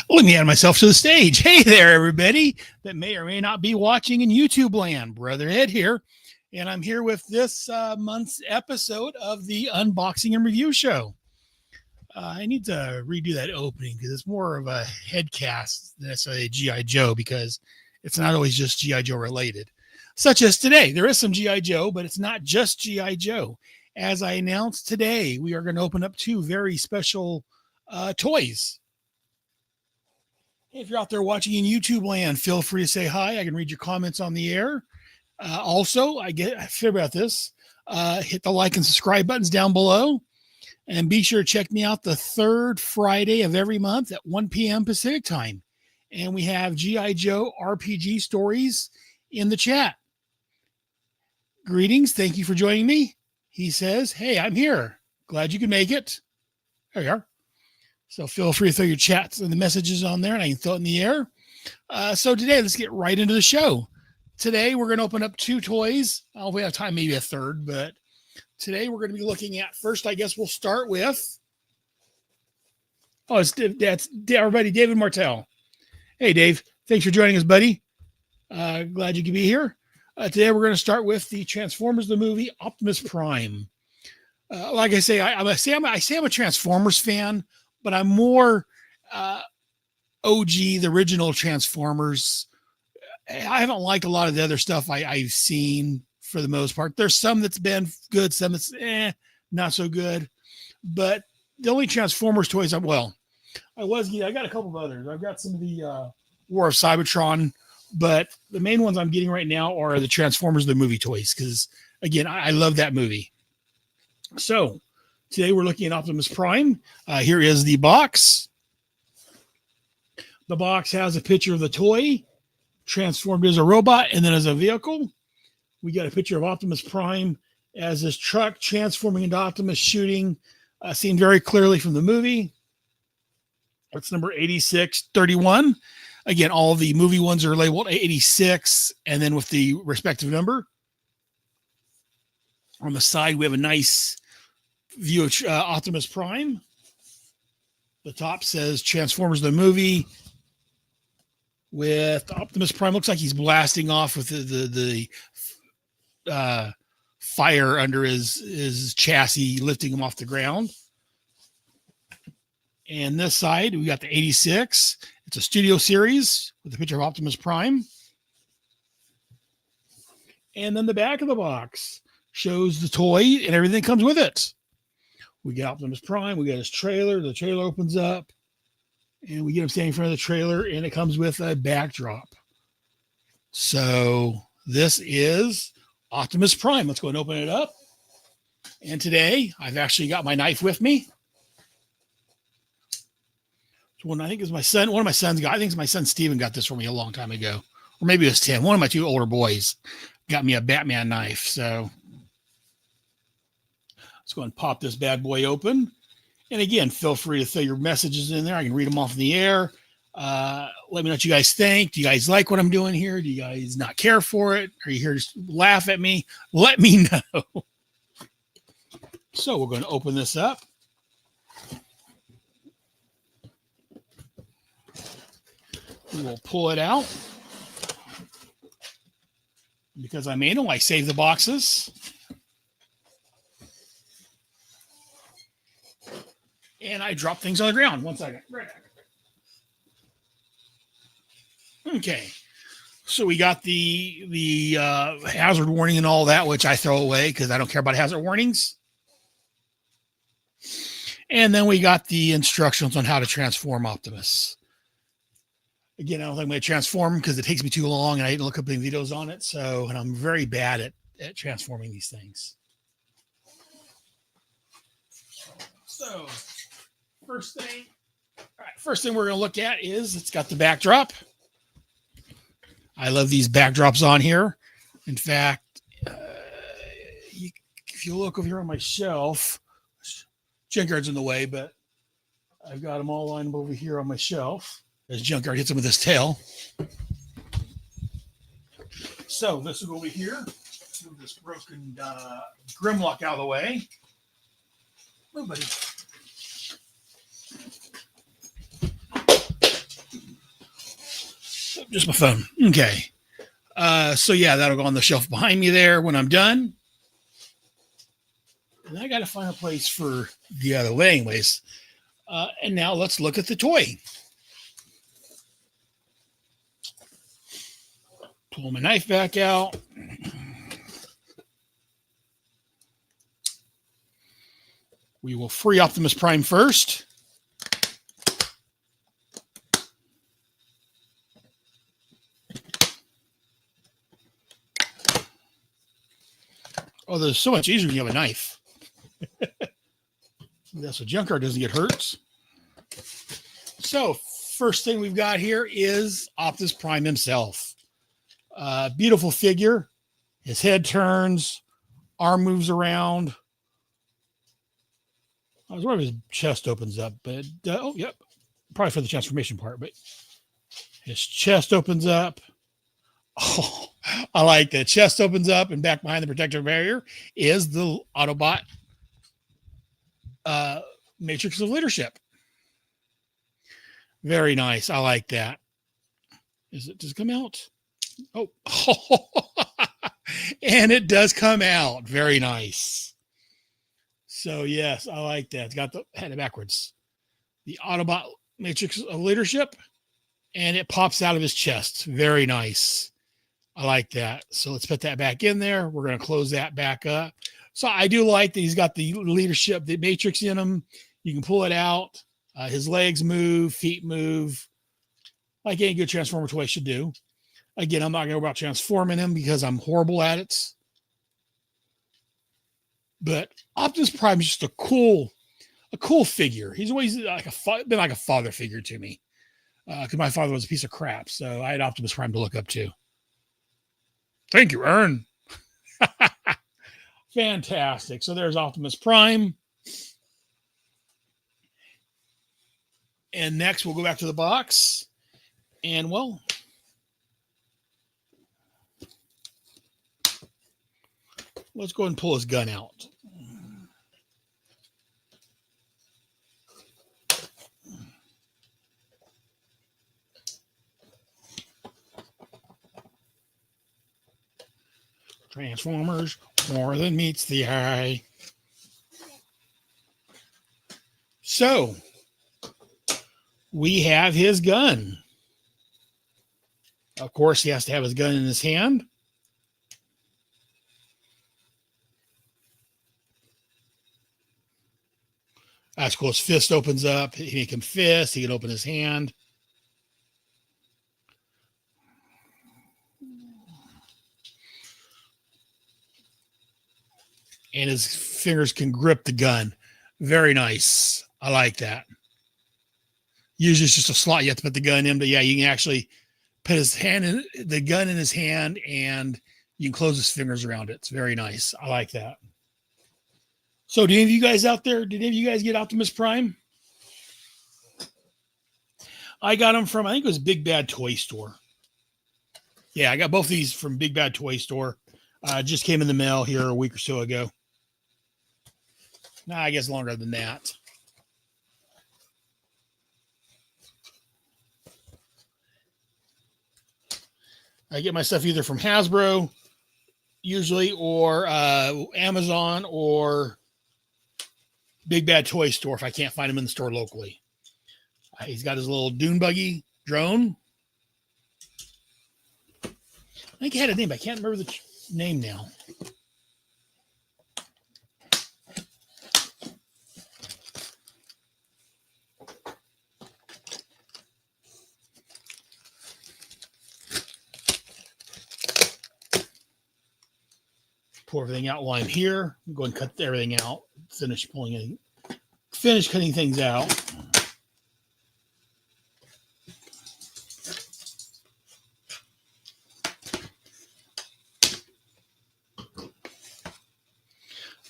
Let me add myself to the stage. Hey there, everybody that may or may not be watching in YouTube land. Brother Ed here, and I'm here with this month's episode of the Unboxing and Review Show. I need to redo that opening because it's more of a head cast than necessarily a G.I. Joe, because it's not always just G.I. Joe related. Such as today, there is some G.I. Joe, but it's not just G.I. Joe. As I announced today, we are going to open up two very special toys. If you're out there watching in YouTube land, feel free to say hi. I can read your comments on the air. Also, I feel about this. Hit the like and subscribe buttons down below. And be sure to check me out the third Friday of every month at 1 p.m. Pacific time. And we have G.I. Joe RPG stories in the chat. Greetings. Thank you for joining me. He says, hey, I'm here. Glad you could make it. There you are. So feel free to throw your chats and the messages on there, and I can throw it in the air. So today, let's get right into the show. Today, we're going to open up two toys. Oh, we have time, maybe a third, but today we're going to be looking at, first, I guess we'll start with, that's everybody, David Martell. Hey, Dave. Thanks for joining us, buddy. Glad you could be here. Today, we're going to start with the Transformers the movie, Optimus Prime. Like I say, I'm a Transformers fan, but I'm more OG, the original Transformers. I haven't liked a lot of the other stuff I've seen for the most part. There's some that's been good, some that's not so good. But the only Transformers toys I got a couple of others. I've got some of the War of Cybertron, but the main ones I'm getting right now are the Transformers the movie toys, because again, I love that movie. So today we're looking at Optimus Prime. Here is the box. The box has a picture of the toy transformed as a robot and then as a vehicle. We got a picture of Optimus Prime as this truck transforming into Optimus, shooting, seen very clearly from the movie. That's number 8631. Again, all the movie ones are labeled 86 and then with the respective number. On the side, we have a nice view of Optimus Prime. The top says Transformers the movie with Optimus Prime. Looks like he's blasting off with the fire under his chassis, lifting him off the ground. And this side, we got the 86. It's a studio series with a picture of Optimus Prime. And then the back of the box shows the toy and everything that comes with it. We got Optimus Prime. We got his trailer. The trailer opens up, and we get him standing in front of the trailer, and it comes with a backdrop. So this is Optimus Prime. Let's go and open it up. And today, I've actually got my knife with me. So one, I think is my son. One of my sons got. I think it's my son Steven got this for me a long time ago, or maybe it was Tim. One of my two older boys got me a Batman knife. So let's go and pop this bad boy open. And again, feel free to throw your messages in there. I can read them off in the air. Let me know what you guys think. Do you guys like what I'm doing here? Do you guys not care for it? Are you here to laugh at me? Let me know. So we're going to open this up. We will pull it out. Because I made them, I save the boxes. And I drop things on the ground. 1 second. Right back. Okay. So we got the hazard warning and all that, which I throw away because I don't care about hazard warnings. And then we got the instructions on how to transform Optimus. Again, I don't think I'm going to transform because it takes me too long and I didn't look up any videos on it. And I'm very bad at transforming these things. So first thing we're going to look at is it's got the backdrop. I love these backdrops on here. In fact, if you look over here on my shelf, Junkyard's in the way, but I've got them all lined up over here on my shelf as Junkyard hits him with his tail. So this will go over here. Move this broken Grimlock out of the way. Move, buddy. Just my phone. Okay. So yeah, that'll go on the shelf behind me there when I'm done. And I got to find a place for the other way anyways. And now let's look at the toy. Pull my knife back out. We will free Optimus Prime first. Oh, there's so much easier when you have a knife. That's so Junkyard doesn't get hurt. So, first thing we've got here is Optimus Prime himself. Beautiful figure. His head turns, arm moves around. I was wondering if his chest opens up, but oh, yep, probably for the transformation part. But his chest opens up. Oh, I like that. Chest opens up, and back behind the protective barrier is the Autobot Matrix of Leadership. Very nice. I like that. Does it come out? Oh, and it does come out. Very nice. So yes, I like that. It's got the head backwards. The Autobot Matrix of Leadership, and it pops out of his chest. Very nice. I like that. So let's put that back in there. We're going to close that back up. So I do like that he's got the leadership, the Matrix in him. You can pull it out. His legs move, feet move, like any good Transformer toy should do. Again, I'm not going to go about transforming him because I'm horrible at it. But Optimus Prime is just a cool figure. He's always been like a father figure to me. Because my father was a piece of crap, so I had Optimus Prime to look up to. Thank you, Ern. Fantastic. So there's Optimus Prime. And next we'll go back to the box. And well, let's go ahead and pull his gun out. Transformers, more than meets the eye. So, we have his gun. Of course, he has to have his gun in his hand. That's cool. His fist opens up. He can fist. He can open his hand. And his fingers can grip the gun. Very nice. I like that. Usually it's just a slot you have to put the gun in, but yeah, you can actually put the gun in his hand, and you can close his fingers around it. It's very nice. I like that. So, did any of you guys out there, did any of you guys get Optimus Prime? I got them from, I think it was Big Bad Toy Store. Yeah, I got both of these from Big Bad Toy Store. Just came in the mail here a week or so ago. Nah, I guess longer than that. I get my stuff either from Hasbro, usually, or Amazon, or Big Bad Toy Store if I can't find them in the store locally. He's got his little dune buggy drone. I think he had a name, but I can't remember the name now. Pull everything out while I'm here. I'm going to cut everything out. Finish cutting things out.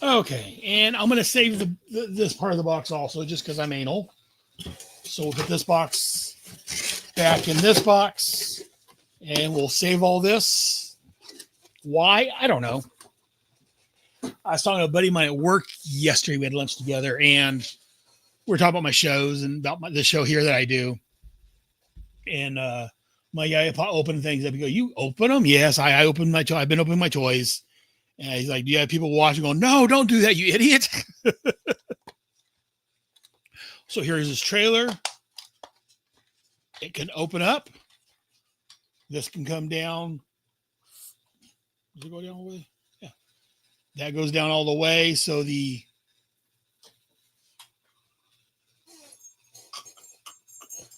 Okay, and I'm going to save this part of the box also, just because I'm anal. So we'll put this box back in this box, and we'll save all this. Why? I don't know. I was talking to a buddy of mine at work yesterday. We had lunch together, and we were talking about my shows and about the show here that I do. And my guy open things up. He go, you open them? Yes, I open my toy. I've been opening my toys. And he's like, do you have people watching going, no, don't do that, you idiot. So here's his trailer. It can open up. This can come down. Does it go down all the way? Yeah. That goes down all the way. So there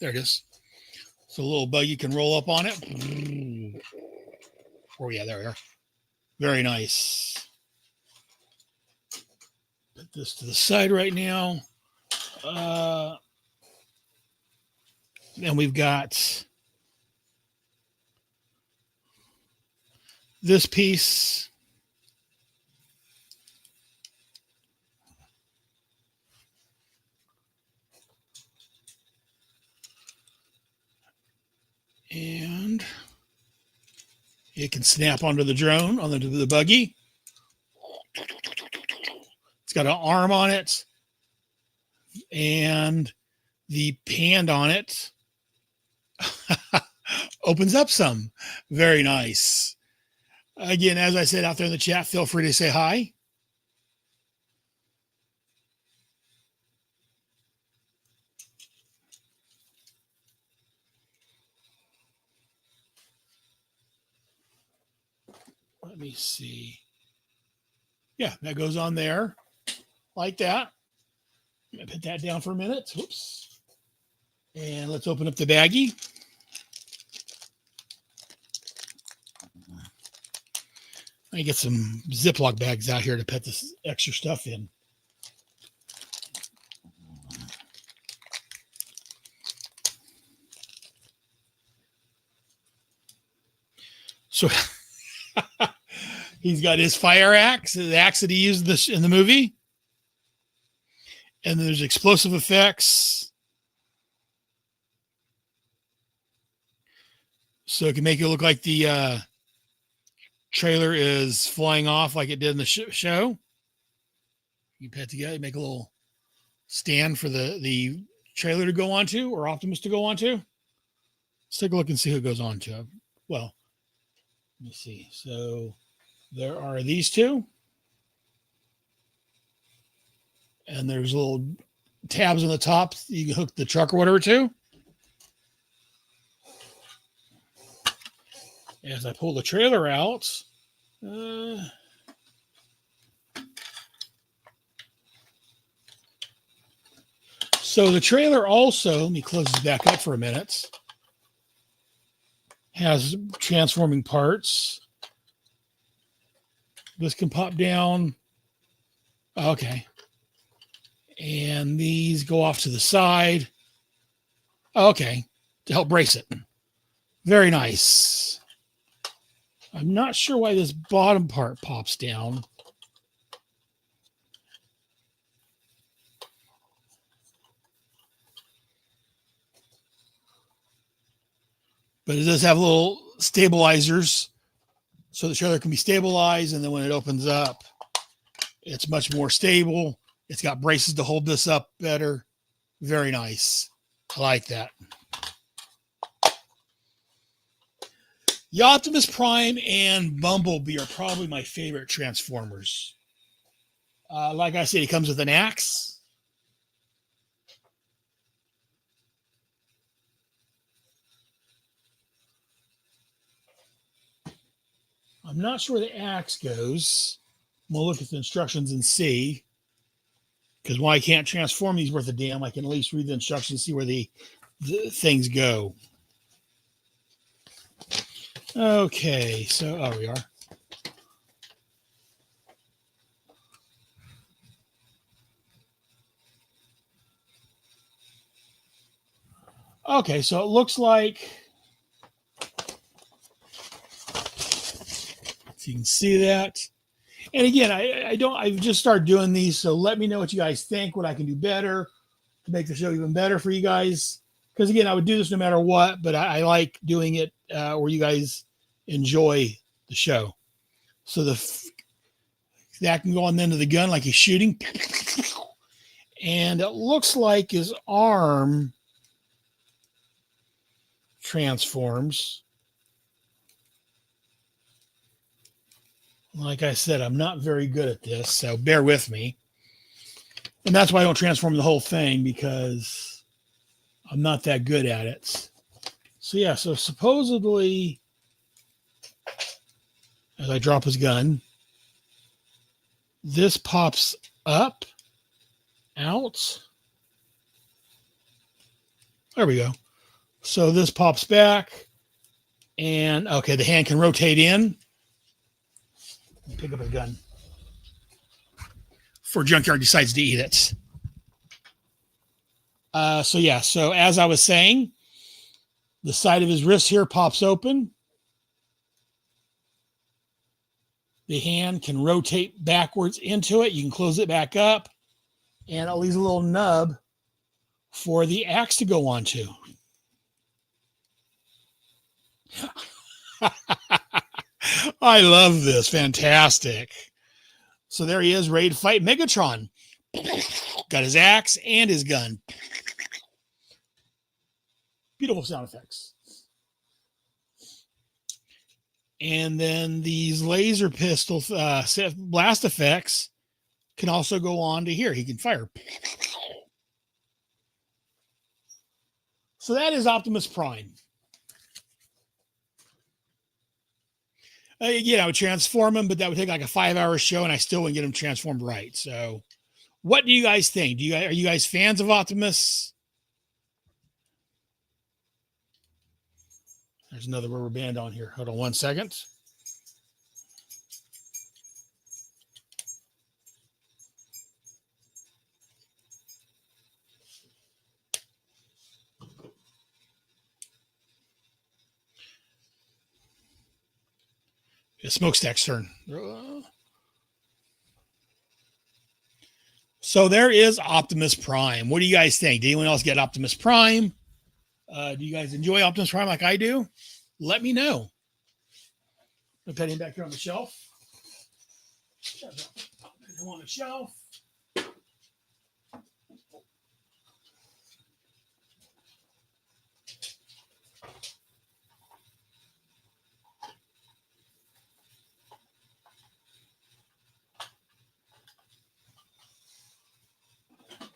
it is. So a little buggy can roll up on it. Oh yeah, there we are. Very nice. Put this to the side right now. Then we've got this piece. And it can snap onto the drone, onto the buggy. It's got an arm on it. And the hand on it opens up some. Very nice. Again, as I said out there in the chat, feel free to say hi. Let me see. Yeah, that goes on there like that. I'm going to put that down for a minute. Whoops. And let's open up the baggie. I get some Ziploc bags out here to put this extra stuff in. So he's got his fire axe, the axe that he used in the movie. And then there's explosive effects. So it can make it look like the trailer is flying off like it did in the show. You put it together, make a little stand for the trailer to go onto, or Optimus to go onto. Let's take a look and see who it goes on to. Well, let me see. So there are these two. And there's little tabs on the top you can hook the truck or whatever to. As I pull the trailer out, so the trailer also, let me close this back up for a minute, has transforming parts. This can pop down. Okay. And these go off to the side. Okay. To help brace it. Very nice. I'm not sure why this bottom part pops down. But it does have little stabilizers so the trailer can be stabilized. And then when it opens up, it's much more stable. It's got braces to hold this up better. Very nice. I like that. The Optimus Prime and Bumblebee are probably my favorite Transformers. Like I said, he comes with an axe. I'm not sure where the axe goes. We'll look at the instructions and see. Because while I can't transform these worth a damn, I can at least read the instructions and see where the things go. Okay, so, oh, we are. Okay, so it looks like, so you can see that. And again, I've just started doing these, so let me know what you guys think, what I can do better to make the show even better for you guys. Because again, I would do this no matter what, but I like doing it where you guys enjoy the show. So that can go on the end of the gun like he's shooting. And it looks like his arm transforms. Like I said, I'm not very good at this, so bear with me. And that's why I don't transform the whole thing, because I'm not that good at it. So yeah, so supposedly, as I drop his gun, this pops up, out. There we go. So this pops back, and okay, the hand can rotate in. Pick up a gun before Junkyard decides to eat it. So yeah, so as I was saying, the side of his wrist here pops open. The hand can rotate backwards into it. You can close it back up, and it leaves a little nub for the axe to go onto. I love this. Fantastic. So there he is, ready to fight Megatron. Got his axe and his gun. Beautiful sound effects. And then these laser pistol blast effects can also go on to here. He can fire. So that is Optimus Prime. I would transform him, but that would take like a 5-hour show, and I still wouldn't get him transformed right. So, what do you guys think? Are you guys fans of Optimus? There's another rubber band on here. Hold on 1 second. The smokestack's turn. So there is Optimus Prime. What do you guys think? Did anyone else get Optimus Prime? Do you guys enjoy Optimus Prime like I do? Let me know. I'm putting him back here on the shelf. Put him on the shelf.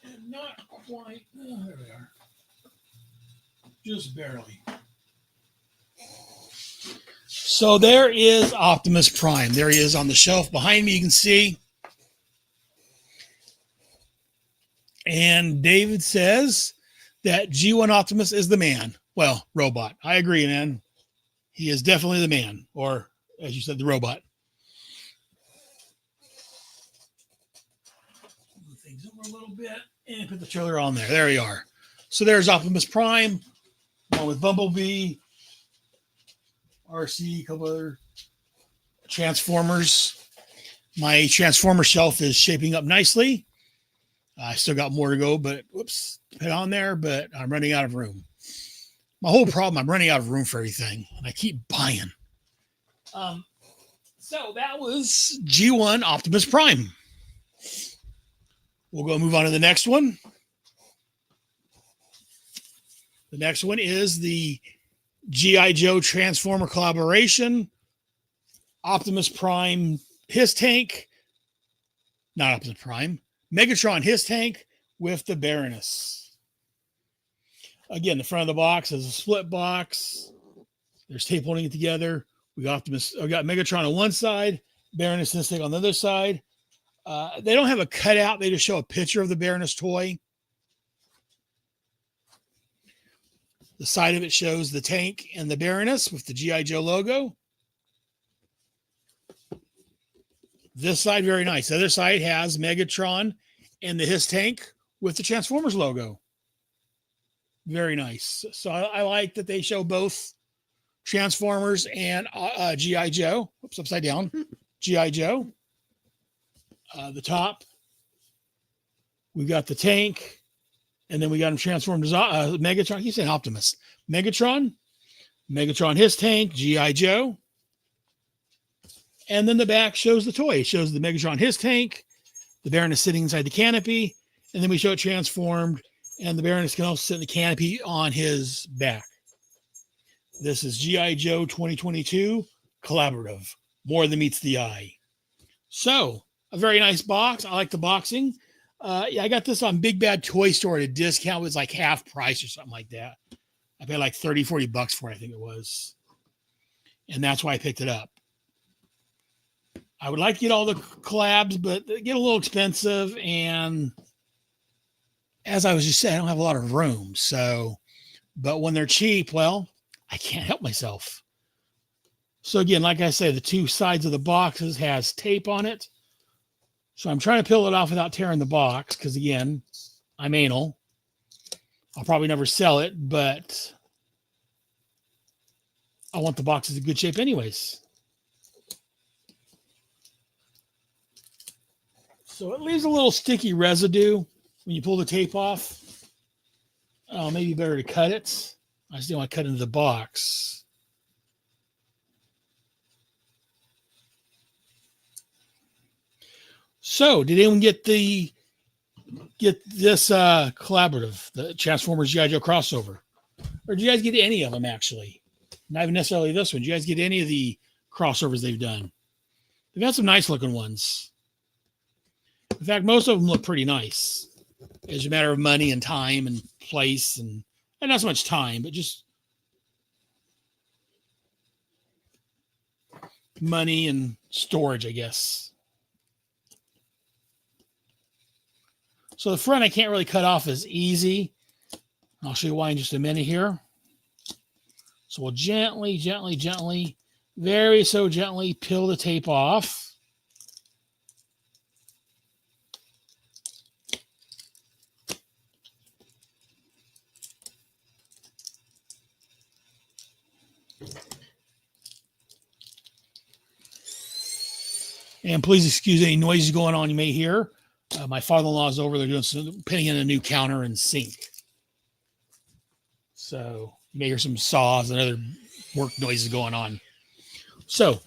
And not quite. Oh, there we are. Just barely. So there is Optimus Prime. There he is on the shelf behind me. You can see. And David says that G1 Optimus is the man. Well, robot. I agree, man. He is definitely the man. Or, as you said, the robot. Move things over a little bit and put the trailer on there. There we are. So there's Optimus Prime, along with Bumblebee, RC, a couple other Transformers. My Transformer shelf is shaping up nicely. I still got more to go, but whoops, put on there, but I'm running out of room. My whole problem, I'm running out of room for everything, and I keep buying. So that was G1 Optimus Prime. We'll go move on to the next one. The next one is the G.I. Joe Transformer collaboration. Optimus Prime Hiss Tank. Not Optimus Prime. Megatron Hiss Tank with the Baroness. Again, the front of the box is a split box. There's tape holding it together. We got Megatron on one side, Baroness Hiss Tank on the other side. They don't have a cutout. They just show a picture of the Baroness toy. The side of it shows the tank and the Baroness with the G.I. Joe logo. This side, very nice. The other side has Megatron and the Hiss Tank with the Transformers logo. Very nice. So I like that they show both Transformers and G.I. Joe. Oops, upside down. G.I. Joe. The top, we got the tank. And then we got him transformed as Megatron. He's saying Optimus. Megatron Hiss Tank, G.I. Joe. And then the back shows the toy. It shows the Megatron Hiss Tank, the Baroness sitting inside the canopy. And then we show it transformed. And the Baroness can also sit in the canopy on his back. This is G.I. Joe 2022 Collaborative. More than meets the eye. So, a very nice box. I like the boxing. Yeah, I got this on Big Bad Toy Store at a discount. It was like half price or something like that. I paid like 30, 40 bucks for it, I think it was. And that's why I picked it up. I would like to get all the collabs, but they get a little expensive. And as I was just saying, I don't have a lot of room. So, but when they're cheap, well, I can't help myself. So again, like I say, the two sides of the boxes has tape on it. So I'm trying to peel it off without tearing the box because, again, I'm anal. I'll probably never sell it, but I want the boxes in good shape anyways. So it leaves a little sticky residue when you pull the tape off. Oh, maybe better to cut it. I just don't want to cut into the box. So, did anyone get this collaborative, the Transformers G.I. Joe crossover? Or did you guys get any of them, actually? Not even necessarily this one. Did you guys get any of the crossovers they've done? They've got some nice looking ones. In fact, most of them look pretty nice. It's a matter of money and time and place, and not so much time, but just money and storage, I guess. So the front I can't really cut off as easy. I'll show you why in just a minute here. So we'll gently, very so gently peel the tape off. And please excuse any noises going on you may hear. My father-in-law is over there putting in a new counter and sink. So you may hear some saws and other work noises going on. So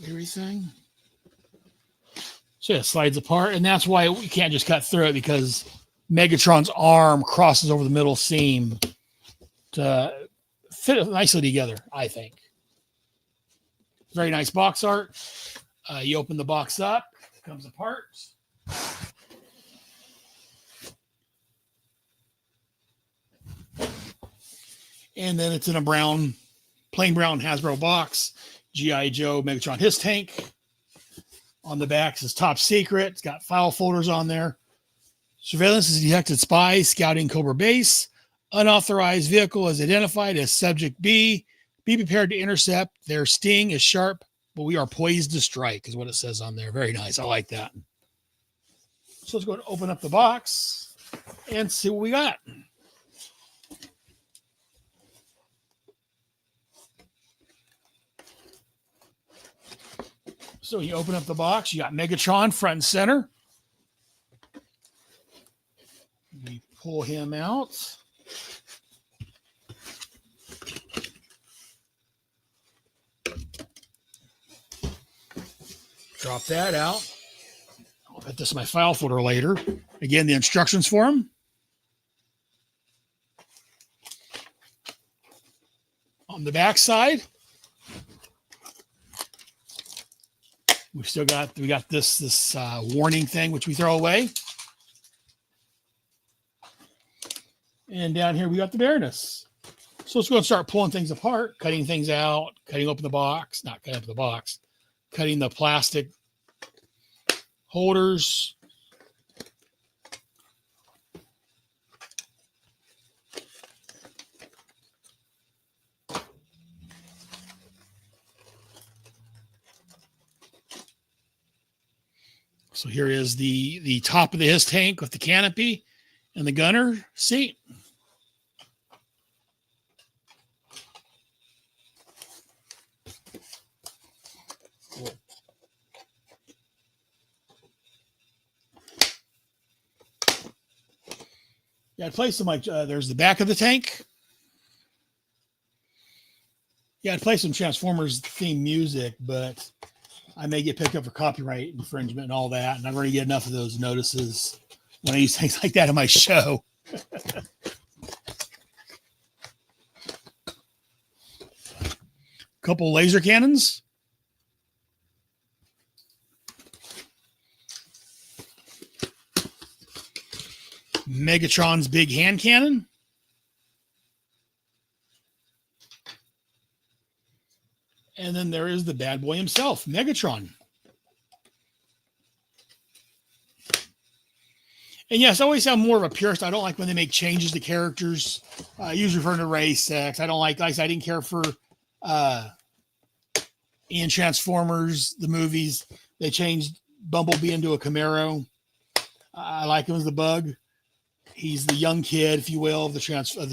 everything. So yeah, it slides apart, and that's why we can't just cut through it, because Megatron's arm crosses over the middle seam to fit it nicely together, I think. Very nice box art. You open the box up, it comes apart. And then it's in a plain brown Hasbro box. G.I. Joe Megatron Hiss Tank. On the back says top secret. It's got file folders on there. Surveillance is detected spies scouting Cobra base. Unauthorized vehicle is identified as subject B. Be prepared to intercept. Their sting is sharp, but we are poised to strike, is what it says on there. Very nice. I like that. So let's go and open up the box and see what we got. So you open up the box. You got Megatron front and center. We pull him out. Drop that out. I'll put this in my file folder later. Again, the instructions for him. On the back side, we got this warning thing, which we throw away. And down here we got the Baroness. So let's go and start pulling things apart, cutting things out, cutting open the box, not cutting open the box, cutting the plastic holders. So here is the top of the Hiss tank with the canopy and the gunner seat. Yeah, I placed them like there's the back of the tank. Yeah, I played some Transformers theme music, but I may get picked up for copyright infringement and all that, and I've already get enough of those notices when I use things like that in my show. Couple laser cannons. Megatron's big hand cannon. And then there is the bad boy himself, Megatron. And yes, I always sound more of a purist. I don't like when they make changes to characters. Usually referring to race, sex. I don't like I said, I didn't care for in Transformers, the movies. They changed Bumblebee into a Camaro. I like him as the Bug. He's the young kid, if you will, of the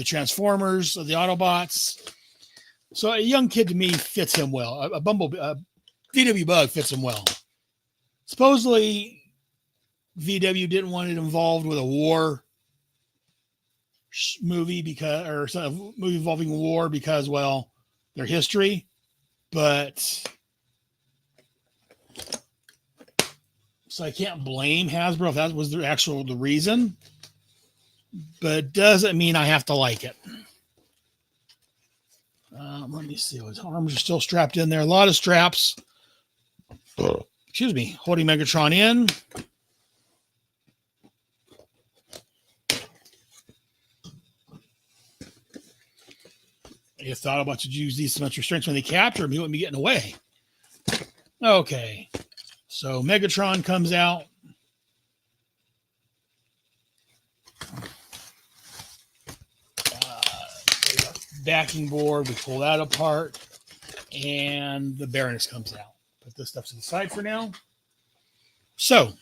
Transformers, of the Autobots. So a young kid to me fits him well. A VW Bug fits him well. Supposedly, VW didn't want it involved with a war movie or some movie involving war because, well, their history. But so I can't blame Hasbro if that was the reason. But it doesn't mean I have to like it. Let me see. His arms are still strapped in there. A lot of straps. Excuse me. Holding Megatron in. You thought about to use these so much restraints when they capture him, he wouldn't be getting away. Okay. So Megatron comes out. Backing board, we pull that apart, and the Baroness comes out. Put this stuff to the side for now. So,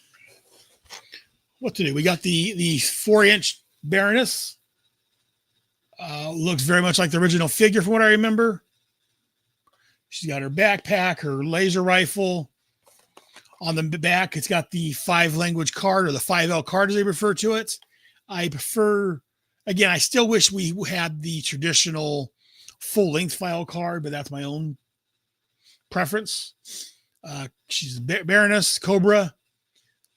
what to do? We got the 4-inch Baroness. Looks very much like the original figure from what I remember. She's got her backpack, her laser rifle. On the back, it's got the 5-language card, or the 5L card as they refer to it. I prefer... Again, I still wish we had the traditional full-length file card, but that's my own preference. She's a Baroness, Cobra,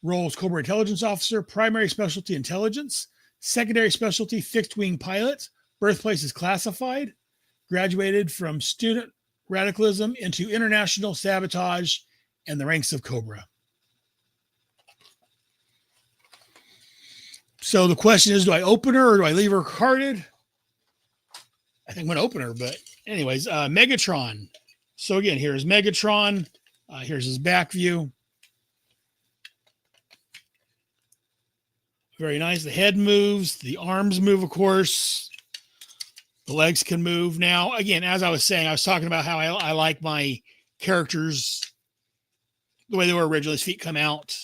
roles Cobra Intelligence Officer, primary specialty intelligence, secondary specialty fixed-wing pilot, birthplace is classified, graduated from student radicalism into international sabotage and the ranks of Cobra. So the question is, do I open her or do I leave her carded? I think I'm going to open her, but anyways, Megatron. So again, here's Megatron. Here's his back view. Very nice. The head moves. The arms move, of course. The legs can move. Now, again, as I was saying, I was talking about how I like my characters the way they were originally. His feet come out.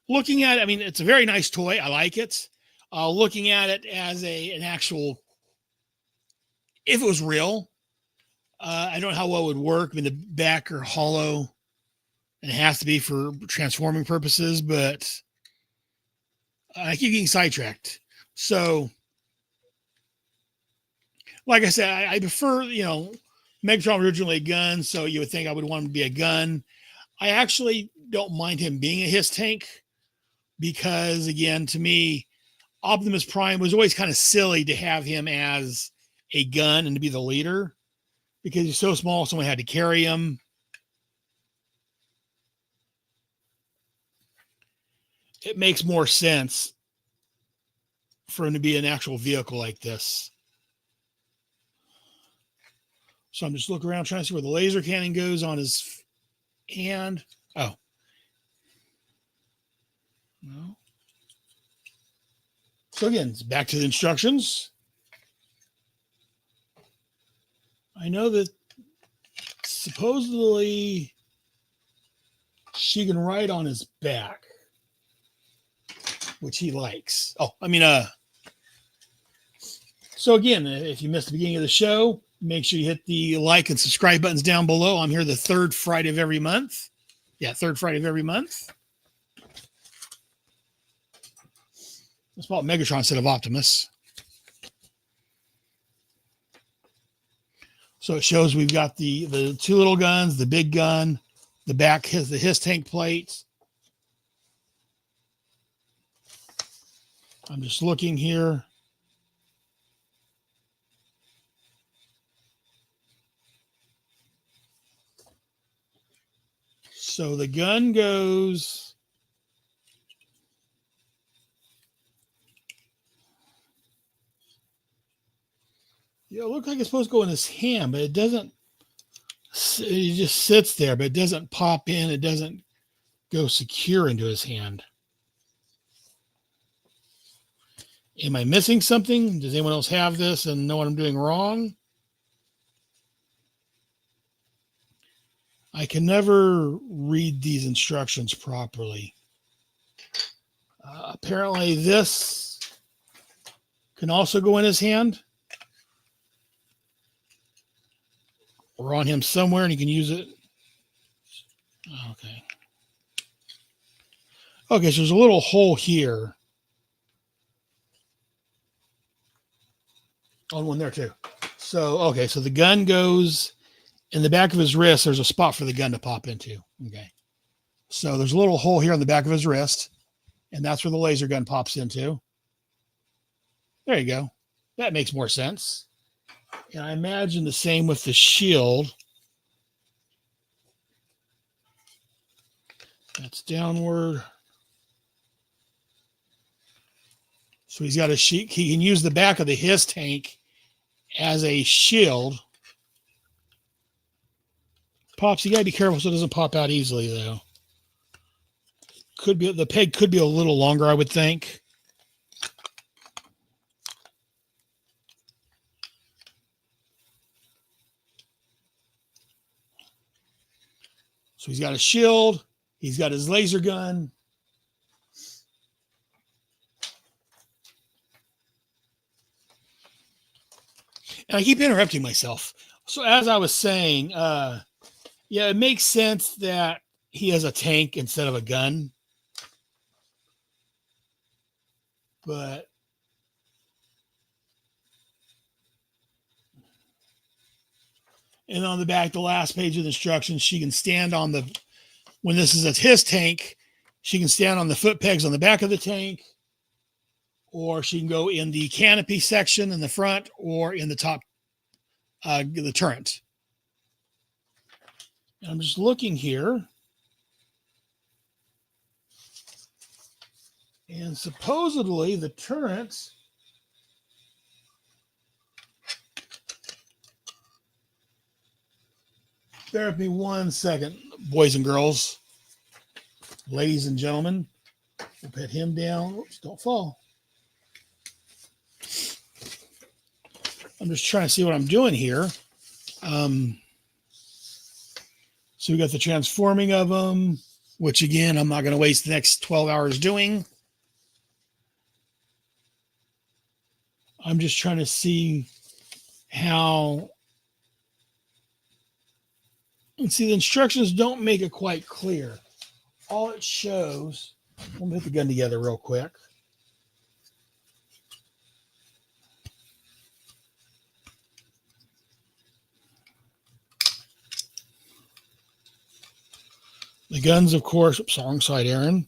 Looking at it, I mean, it's a very nice toy. I like it. Looking at it as an actual, if it was real, I don't know how well it would work. I mean, the back are hollow, and it has to be for transforming purposes, but I keep getting sidetracked. So, like I said, I prefer, Megatron was originally a gun, so you would think I would want him to be a gun. I actually don't mind him being a Hiss Tank because, again, to me, Optimus Prime was always kind of silly to have him as a gun and to be the leader because he's so small, someone had to carry him. It makes more sense for him to be an actual vehicle like this. So I'm just looking around trying to see where the laser cannon goes on his hand. Oh. No. So again, it's back to the instructions. I know that supposedly she can ride on his back, which he likes. So again, if you missed the beginning of the show, make sure you hit the like and subscribe buttons down below. I'm here the third Friday of every month. Yeah, third Friday of every month. Let's call it Megatron instead of Optimus. So it shows we've got the two little guns, the big gun, the back has the Hiss Tank plates. I'm just looking here. So the gun goes. Yeah, it looks like it's supposed to go in his hand, but it doesn't. It just sits there, but it doesn't pop in. It doesn't go secure into his hand. Am I missing something? Does anyone else have this and know what I'm doing wrong? I can never read these instructions properly. Apparently this can also go in his hand or on him somewhere and he can use it. Okay. Okay, so there's a little hole here. Oh, one there too. So, okay, so the gun goes in the back of his wrist. There's a spot for the gun to pop into. Okay. So there's a little hole here on the back of his wrist, and that's where the laser gun pops into. There you go. That makes more sense. And I imagine the same with the shield. That's downward. So he's got a sheet. He can use the back of the Hiss Tank as a shield. Pops, you gotta be careful so it doesn't pop out easily, though. Could be the peg could be a little longer, I would think. So he's got a shield. He's got his laser gun. And I keep interrupting myself. So as I was saying, yeah, it makes sense that he has a tank instead of a gun. But and on the back, the last page of the instructions, she can stand on the, when this is a Hiss Tank, she can stand on the foot pegs on the back of the tank, or she can go in the canopy section in the front or in the top, the turret. And I'm just looking here. And supposedly the turret bear with me 1 second, boys and girls, ladies and gentlemen. We'll put him down. Oops, don't fall. I'm just trying to see what I'm doing here. So we got the transforming of them, which again, I'm not going to waste the next 12 hours doing. I'm just trying to see how. And see, the instructions don't make it quite clear. All it shows, let me put the gun together real quick. The guns, of course, oops, wrong side, Aaron.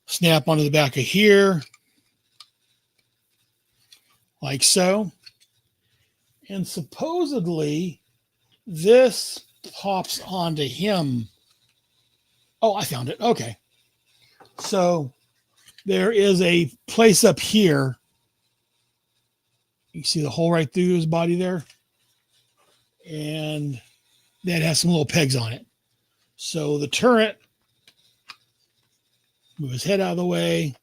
Snap onto the back of here, like so. And supposedly, this pops onto him. Oh, I found it. Okay. So there is a place up here. You see the hole right through his body there? And that has some little pegs on it. So the turret, move his head out of the way,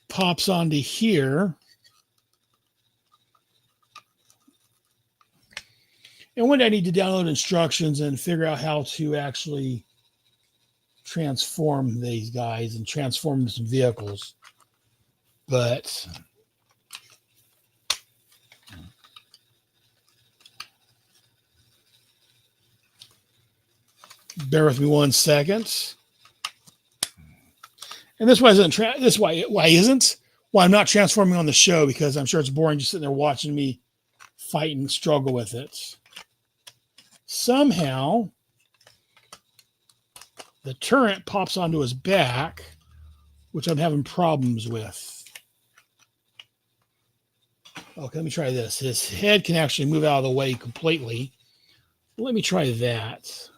pops onto here. And one day I need to download instructions and figure out how to actually transform these guys and transform them some vehicles. But bear with me 1 second. And this why isn't? Why I'm not transforming on the show, because I'm sure it's boring just sitting there watching me fight and struggle with it. somehow the turret pops onto his back, which I'm having problems with. Okay, let me try this. His head can actually move out of the way completely. Let me try that.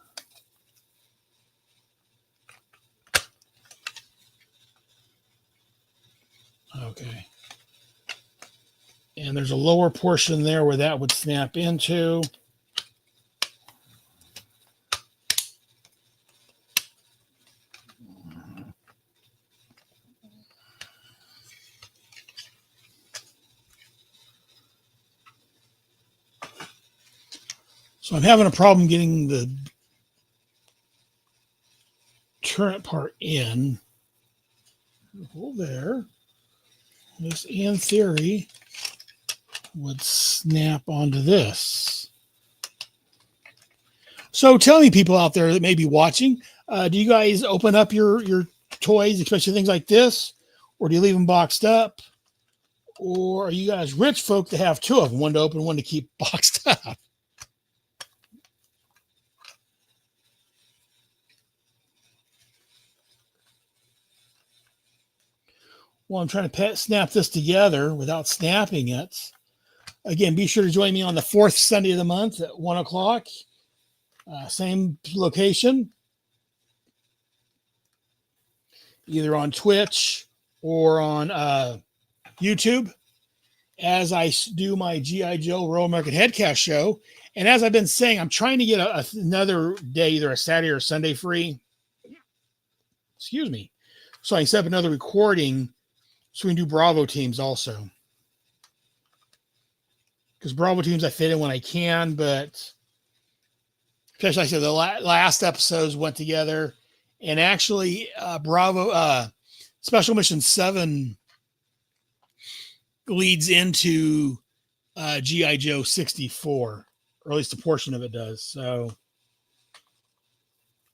Okay. And there's a lower portion there where that would snap into. So I'm having a problem getting the turret part in. Hold there. This, in theory, would snap onto this. So tell me, people out there that may be watching, do you guys open up your toys, especially things like this, or do you leave them boxed up? Or are you guys rich folk that have two of them, one to open, one to keep boxed up? Well, I'm trying to snap this together without snapping it. Again, be sure to join me on the fourth Sunday of the month at 1 o'clock. Same location. Either on Twitch or on YouTube, as I do my G.I. Joe Royal American Headcast show. And as I've been saying, I'm trying to get another day, either a Saturday or Sunday free. Excuse me. So I can set up another recording so we can do Bravo teams also. Because Bravo teams I fit in when I can, but especially like I said, the last episodes went together. And actually, Bravo Special Mission 7 leads into G.I. Joe 64, or at least a portion of it does. So,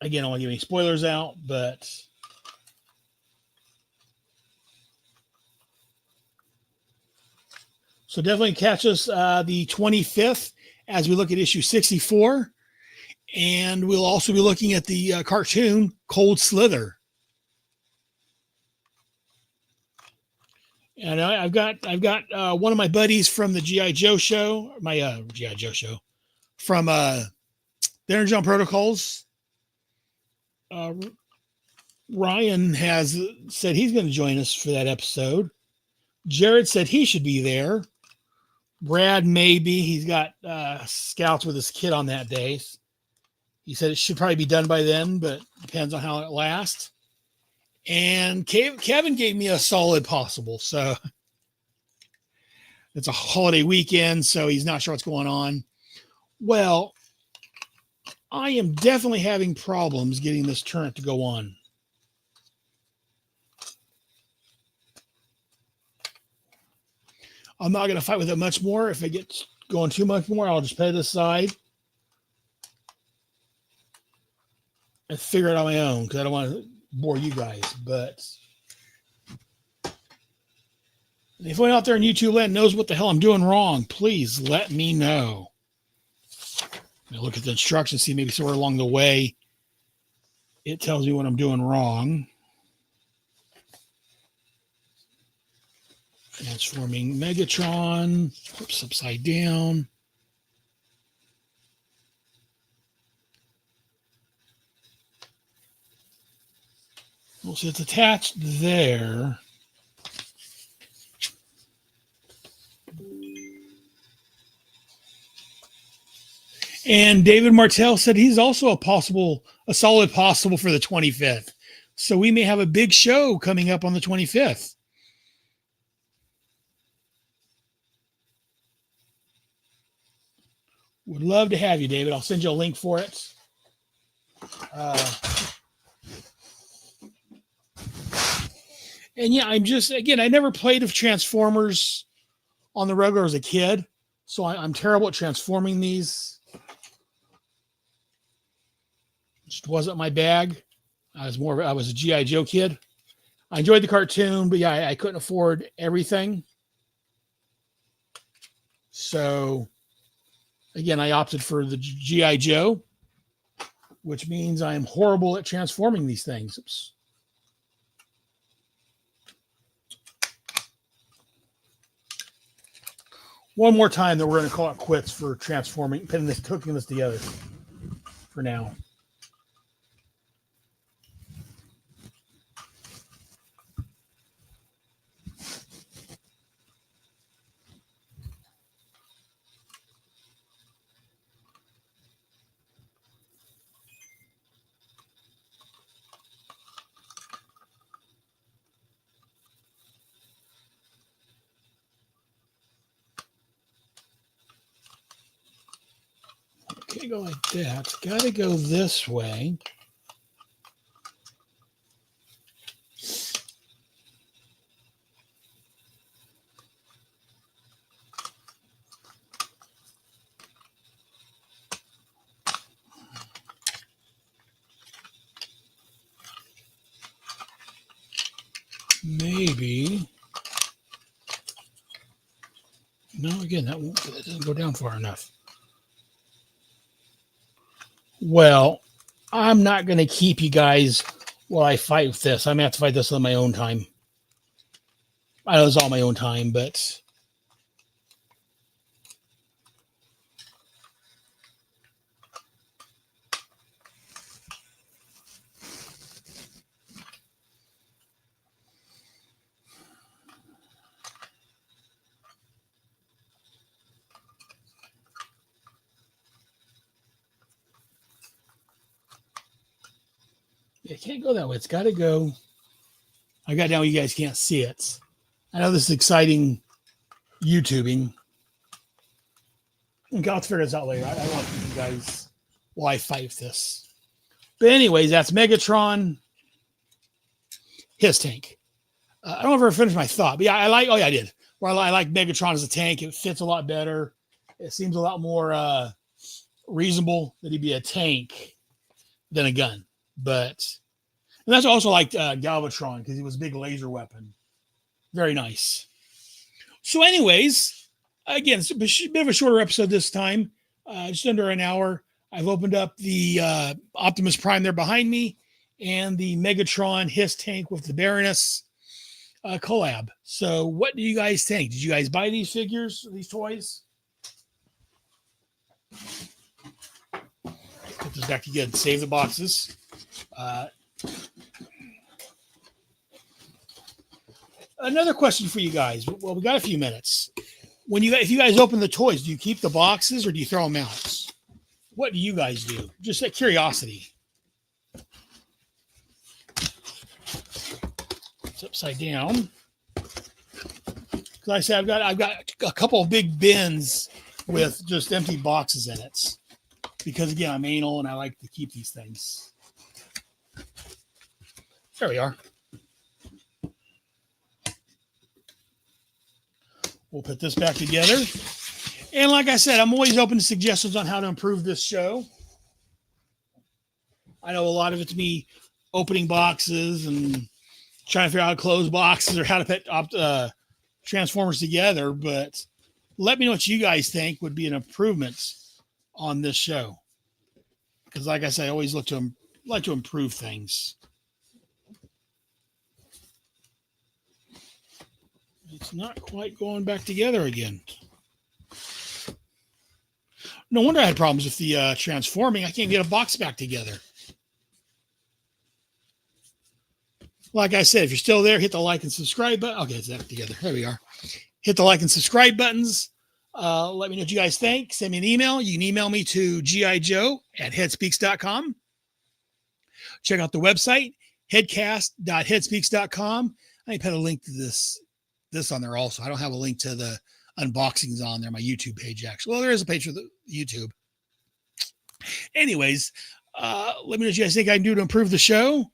again, I don't want to give any spoilers out, but so definitely catch us the 25th as we look at issue 64. And we'll also be looking at the cartoon Cold Slither. And I've got one of my buddies from the G.I. Joe show, my G.I. Joe show, from the Energy Protocols. Ryan has said he's going to join us for that episode. Jared said he should be there. Brad maybe. He's got scouts with his kid on that day. He said it should probably be done by then, but depends on how it lasts. And Kevin gave me a solid possible. So it's a holiday weekend, so he's not sure what's going on. Well, I am definitely having problems getting this turret to go on. I'm not going to fight with it much more. If it gets going too much more, I'll just put it aside and figure it out on my own because I don't want to bore you guys. But if anyone out there in YouTube land knows what the hell I'm doing wrong, please let me know. I look at the instructions, see maybe somewhere along the way it tells me what I'm doing wrong. Transforming Megatron, flips upside down. Well, so it's attached there. And David Martell said he's also a solid possible for the 25th. So we may have a big show coming up on the 25th. Would love to have you, David. I'll send you a link for it. And yeah, I never played with Transformers on the regular as a kid. So I'm terrible at transforming these. Just wasn't my bag. I was a G.I. Joe kid. I enjoyed the cartoon, but yeah, I couldn't afford everything. So Again, I opted for the G.I. Joe, which means I'm horrible at transforming these things. Oops. One more time that we're going to call it quits for transforming, hooking this together for now. Can't go like that. It's got to go this way. Maybe. No, again, that doesn't go down far enough. Well, I'm not going to keep you guys while I fight with this. I'm going to have to fight this on my own time. I know it's all my own time, but it can't go that way. It's got to go. I got down. You guys can't see it. I know this is exciting YouTubing. Okay, I'll figure this out later. I want you guys while I fight with this. But anyways, that's Megatron Hiss Tank. I don't know if I ever finished my thought, but yeah, I did. Well, I like Megatron as a tank. It fits a lot better. It seems a lot more reasonable that he'd be a tank than a gun. But and that's also like Galvatron because he was a big laser weapon. Very nice. So anyways, again, it's a bit of a shorter episode this time, just under an hour. I've opened up the Optimus Prime there behind me and the Megatron Hiss Tank with the Baroness collab. So what do you guys think? Did you guys buy these figures, these toys? Put this back together and save the boxes. Another question for you guys. Well, we got a few minutes. If you guys open the toys, do you keep the boxes or do you throw them out? What do you guys do? Just out of curiosity. It's upside down. Because I said I've got a couple of big bins with just empty boxes in it. Because again, I'm anal and I like to keep these things. There we are. We'll put this back together. And like I said, I'm always open to suggestions on how to improve this show. I know a lot of it's me opening boxes and trying to figure out how to close boxes or how to put Transformers together, but let me know what you guys think would be an improvement on this show. Because like I said, I always like to improve things. It's not quite going back together again. No wonder I had problems with the transforming. I can't get a box back together. Like I said, if you're still there, hit the like and subscribe button. Okay, it's back together. There we are. Hit the like and subscribe buttons. Let me know what you guys think. Send me an email. You can email me to gijoe@headspeaks.com. Check out the website, headcast.headspeaks.com. I put a link to this on there also. I don't have a link to the unboxings on there, my YouTube page actually. Well, there is a page for the YouTube. Anyways, let me know what you guys think I can do to improve the show.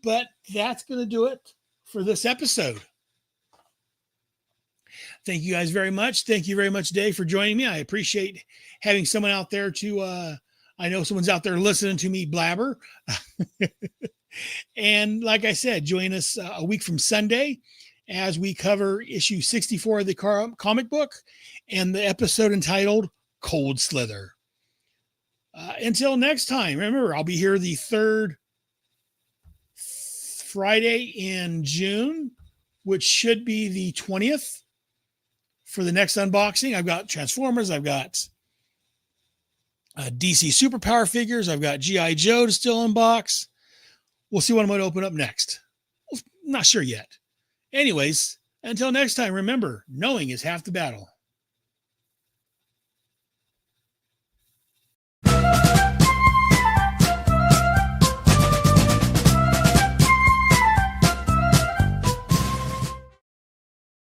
But that's going to do it for this episode. Thank you guys very much. Thank you very much, Dave, for joining me. I appreciate having someone out there to, I know someone's out there listening to me blabber. And like I said, join us a week from Sunday as we cover issue 64 of the comic book and the episode entitled cold slither. Until next time, remember, I'll be here the third Friday in June, which should be the 20th for the next unboxing. I've got Transformers. I've got DC Superpower figures. I've got G.I. Joe to still unbox. We'll see what I'm going to open up next. Not sure yet. Anyways, until next time, remember, knowing is half the battle.